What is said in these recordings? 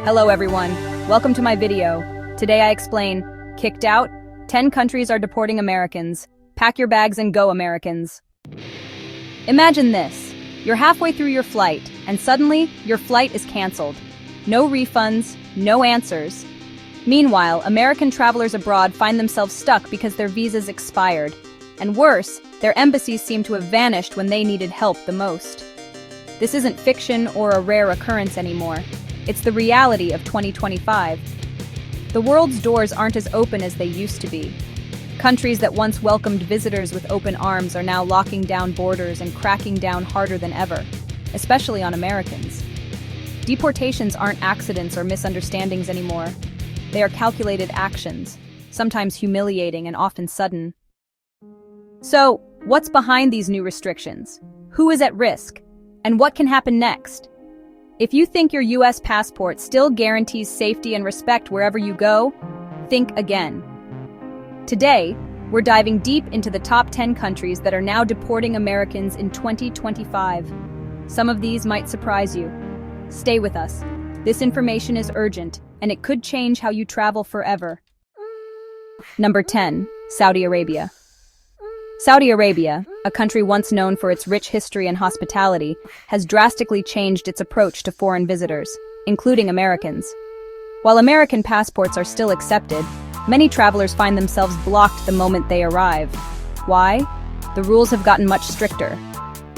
Hello everyone, welcome to my video. Today I explain, kicked out, 10 countries are deporting Americans. Pack your bags and go, Americans. Imagine this, you're halfway through your flight, and suddenly, your flight is canceled. No refunds, no answers. Meanwhile, American travelers abroad find themselves stuck because their visas expired. And worse, their embassies seem to have vanished when they needed help the most. This isn't fiction or a rare occurrence anymore. It's the reality of 2025. The world's doors aren't as open as they used to be. Countries that once welcomed visitors with open arms are now locking down borders and cracking down harder than ever, especially on Americans. Deportations aren't accidents or misunderstandings anymore. They are calculated actions, sometimes humiliating and often sudden. So, what's behind these new restrictions? Who is at risk? And what can happen next? If you think your US passport still guarantees safety and respect wherever you go, think again. Today, we're diving deep into the top 10 countries that are now deporting Americans in 2025. Some of these might surprise you. Stay with us. This information is urgent, and it could change how you travel forever. Number 10, Saudi Arabia. Saudi Arabia, a country once known for its rich history and hospitality, has drastically changed its approach to foreign visitors, including Americans. While American passports are still accepted, many travelers find themselves blocked the moment they arrive. Why? The rules have gotten much stricter.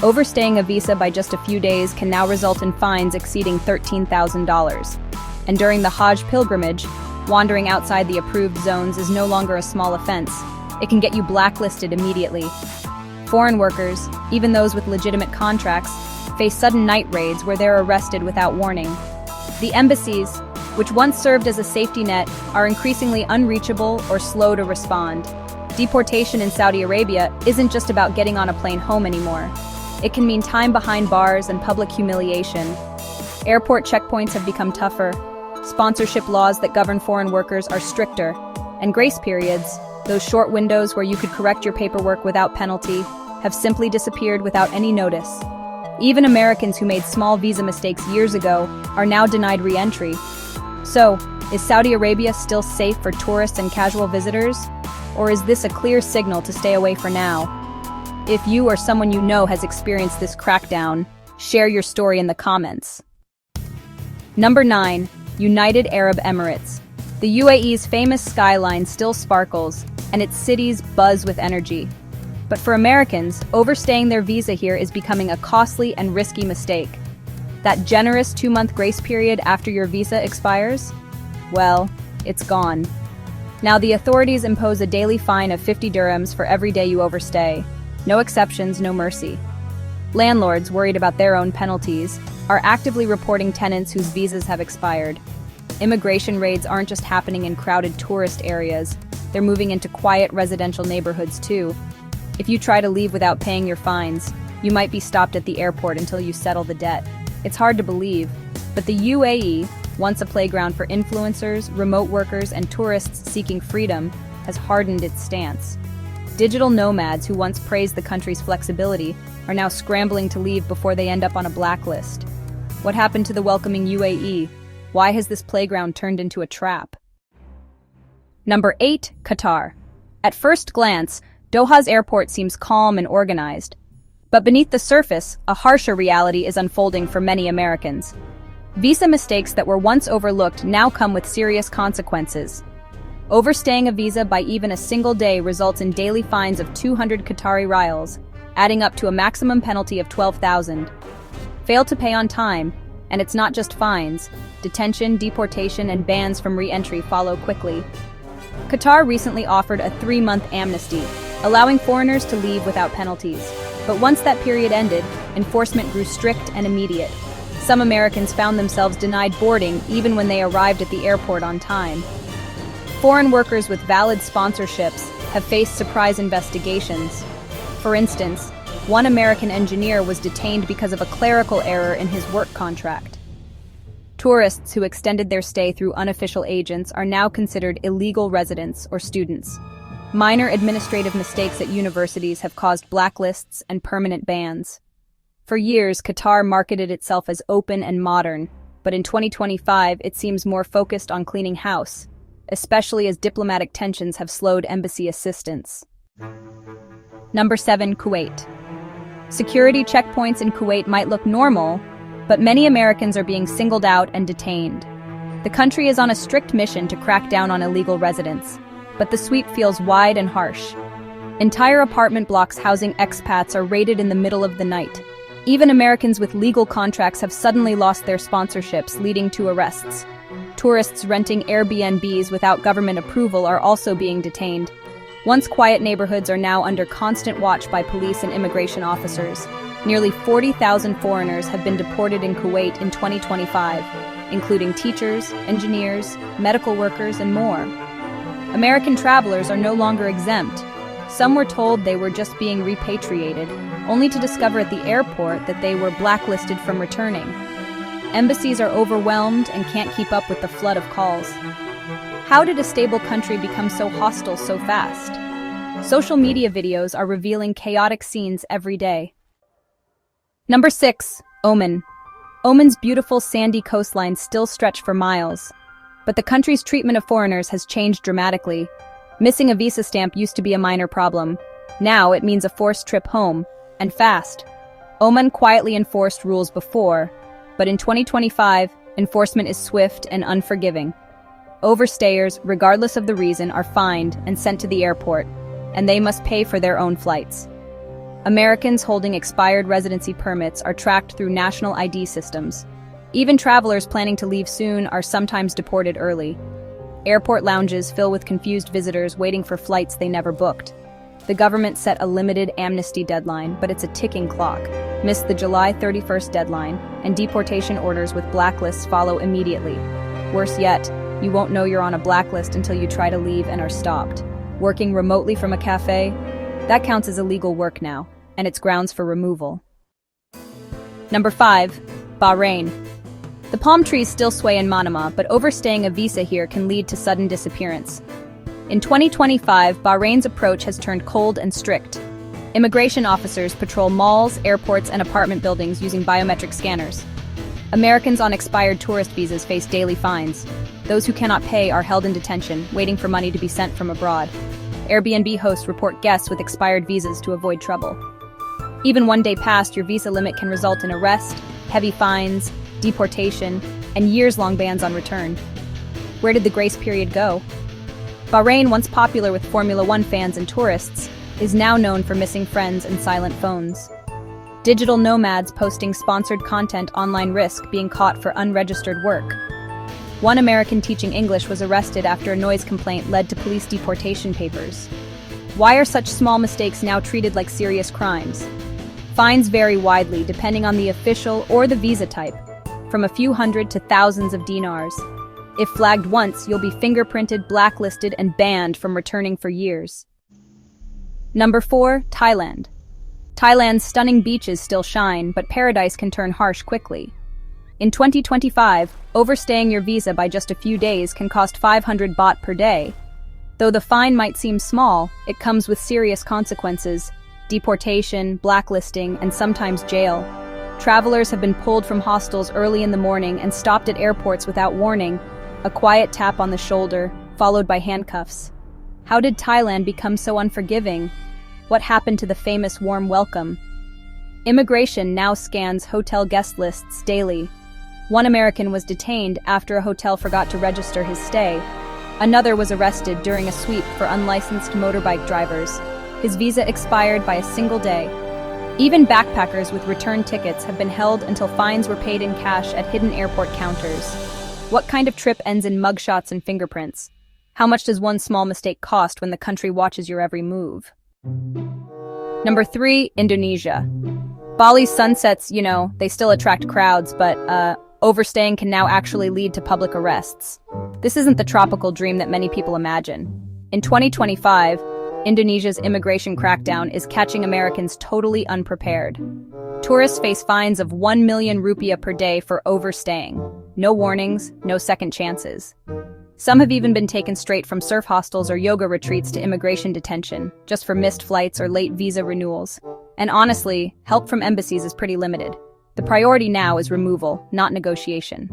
Overstaying a visa by just a few days can now result in fines exceeding $13,000. And during the Hajj pilgrimage, wandering outside the approved zones is no longer a small offense. It can get you blacklisted immediately. Foreign workers, even those with legitimate contracts, face sudden night raids where they're arrested without warning. The embassies, which once served as a safety net, are increasingly unreachable or slow to respond. Deportation in Saudi Arabia isn't just about getting on a plane home anymore. It can mean time behind bars and public humiliation. Airport checkpoints have become tougher. Sponsorship laws that govern foreign workers are stricter. And grace periods, those short windows where you could correct your paperwork without penalty, have simply disappeared without any notice. Even Americans who made small visa mistakes years ago are now denied re-entry. So, is Saudi Arabia still safe for tourists and casual visitors? Or is this a clear signal to stay away for now? If you or someone you know has experienced this crackdown, share your story in the comments. Number 9, United Arab Emirates. The UAE's famous skyline still sparkles, and its cities buzz with energy. But for Americans, overstaying their visa here is becoming a costly and risky mistake. That generous 2-month grace period after your visa expires? Well, it's gone. Now the authorities impose a daily fine of 50 dirhams for every day you overstay. No exceptions, no mercy. Landlords, worried about their own penalties, are actively reporting tenants whose visas have expired. Immigration raids aren't just happening in crowded tourist areas, they're moving into quiet residential neighborhoods too. If you try to leave without paying your fines, you might be stopped at the airport until you settle the debt. It's hard to believe, but the UAE, once a playground for influencers, remote workers, and tourists seeking freedom, has hardened its stance. Digital nomads who once praised the country's flexibility are now scrambling to leave before they end up on a blacklist. What happened to the welcoming UAE? Why has this playground turned into a trap? Number 8, Qatar. At first glance, Doha's airport seems calm and organized. But beneath the surface, a harsher reality is unfolding for many Americans. Visa mistakes that were once overlooked now come with serious consequences. Overstaying a visa by even a single day results in daily fines of 200 Qatari riyals, adding up to a maximum penalty of 12,000. Fail to pay on time, and it's not just fines. Detention, deportation, and bans from re-entry follow quickly. Qatar recently offered a 3-month amnesty, allowing foreigners to leave without penalties. But once that period ended, enforcement grew strict and immediate. Some Americans found themselves denied boarding even when they arrived at the airport on time. Foreign workers with valid sponsorships have faced surprise investigations. For instance, one American engineer was detained because of a clerical error in his work contract. Tourists who extended their stay through unofficial agents are now considered illegal residents or students. Minor administrative mistakes at universities have caused blacklists and permanent bans. For years, Qatar marketed itself as open and modern, but in 2025 it seems more focused on cleaning house, especially as diplomatic tensions have slowed embassy assistance. Number 7. Kuwait. Security checkpoints in Kuwait might look normal, but many Americans are being singled out and detained. The country is on a strict mission to crack down on illegal residents, but the sweep feels wide and harsh. Entire apartment blocks housing expats are raided in the middle of the night. Even Americans with legal contracts have suddenly lost their sponsorships, leading to arrests. Tourists renting Airbnbs without government approval are also being detained. Once quiet neighborhoods are now under constant watch by police and immigration officers. Nearly 40,000 foreigners have been deported in Kuwait in 2025, including teachers, engineers, medical workers, and more. American travelers are no longer exempt. Some were told they were just being repatriated, only to discover at the airport that they were blacklisted from returning. Embassies are overwhelmed and can't keep up with the flood of calls. How did a stable country become so hostile so fast? Social media videos are revealing chaotic scenes every day. Number 6. Oman. Oman's beautiful sandy coastlines still stretch for miles, but the country's treatment of foreigners has changed dramatically. Missing a visa stamp used to be a minor problem. Now it means a forced trip home, and fast. Oman quietly enforced rules before, but in 2025, enforcement is swift and unforgiving. Overstayers, regardless of the reason, are fined and sent to the airport, and they must pay for their own flights. Americans holding expired residency permits are tracked through national ID systems. Even travelers planning to leave soon are sometimes deported early. Airport lounges fill with confused visitors waiting for flights they never booked. The government set a limited amnesty deadline, but it's a ticking clock. Miss the July 31st deadline, and deportation orders with blacklists follow immediately. Worse yet, you won't know you're on a blacklist until you try to leave and are stopped. Working remotely from a cafe? That counts as illegal work now, and it's grounds for removal. Number 5. Bahrain. The palm trees still sway in Manama, but overstaying a visa here can lead to sudden disappearance. In 2025, Bahrain's approach has turned cold and strict. Immigration officers patrol malls, airports, and apartment buildings using biometric scanners. Americans on expired tourist visas face daily fines. Those who cannot pay are held in detention, waiting for money to be sent from abroad. Airbnb hosts report guests with expired visas to avoid trouble. Even one day past your visa limit can result in arrest, heavy fines, deportation, and years-long bans on return. Where did the grace period go? Bahrain, once popular with Formula One fans and tourists, is now known for missing friends and silent phones. Digital nomads posting sponsored content online risk being caught for unregistered work. One American teaching English was arrested after a noise complaint led to police deportation papers. Why are such small mistakes now treated like serious crimes? Fines vary widely depending on the official or the visa type, from a few hundred to thousands of dinars. If flagged once, you'll be fingerprinted, blacklisted, and banned from returning for years. Number 4. Thailand. Thailand's stunning beaches still shine, but paradise can turn harsh quickly. In 2025, overstaying your visa by just a few days can cost 500 baht per day. Though the fine might seem small, it comes with serious consequences: deportation, blacklisting, and sometimes jail. Travelers have been pulled from hostels early in the morning and stopped at airports without warning, a quiet tap on the shoulder, followed by handcuffs. How did Thailand become so unforgiving? What happened to the famous warm welcome? Immigration now scans hotel guest lists daily. One American was detained after a hotel forgot to register his stay. Another was arrested during a sweep for unlicensed motorbike drivers. His visa expired by a single day. Even backpackers with return tickets have been held until fines were paid in cash at hidden airport counters. What kind of trip ends in mugshots and fingerprints? How much does one small mistake cost when the country watches your every move? Number 3. Indonesia. Bali's sunsets, they still attract crowds, but overstaying can now actually lead to public arrests. This isn't the tropical dream that many people imagine. In 2025, Indonesia's immigration crackdown is catching Americans totally unprepared. Tourists face fines of 1 million rupiah per day for overstaying. No warnings, no second chances. Some have even been taken straight from surf hostels or yoga retreats to immigration detention, just for missed flights or late visa renewals. And honestly, help from embassies is pretty limited. The priority now is removal, not negotiation.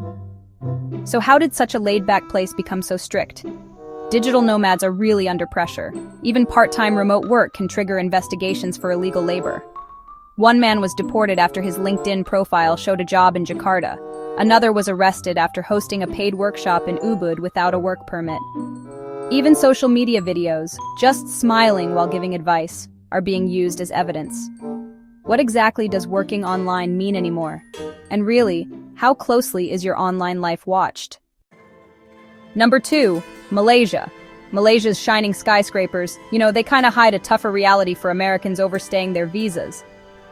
So how did such a laid-back place become so strict? Digital nomads are really under pressure. Even part-time remote work can trigger investigations for illegal labor. One man was deported after his LinkedIn profile showed a job in Jakarta. Another was arrested after hosting a paid workshop in Ubud without a work permit. Even social media videos, just smiling while giving advice, are being used as evidence. What exactly does working online mean anymore? And really, how closely is your online life watched? Number 2, Malaysia. Malaysia's shining skyscrapers, they kind of hide a tougher reality for Americans overstaying their visas.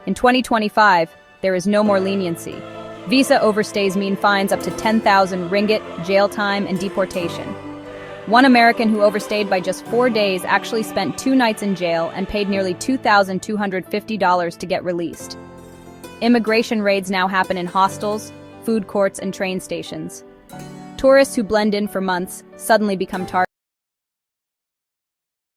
In 2025, there is no more leniency. Visa overstays mean fines up to 10,000 ringgit, jail time, and deportation. One American who overstayed by just 4 days actually spent 2 nights in jail and paid nearly $2,250 to get released. Immigration raids now happen in hostels, food courts, and train stations. Tourists who blend in for months suddenly become targets.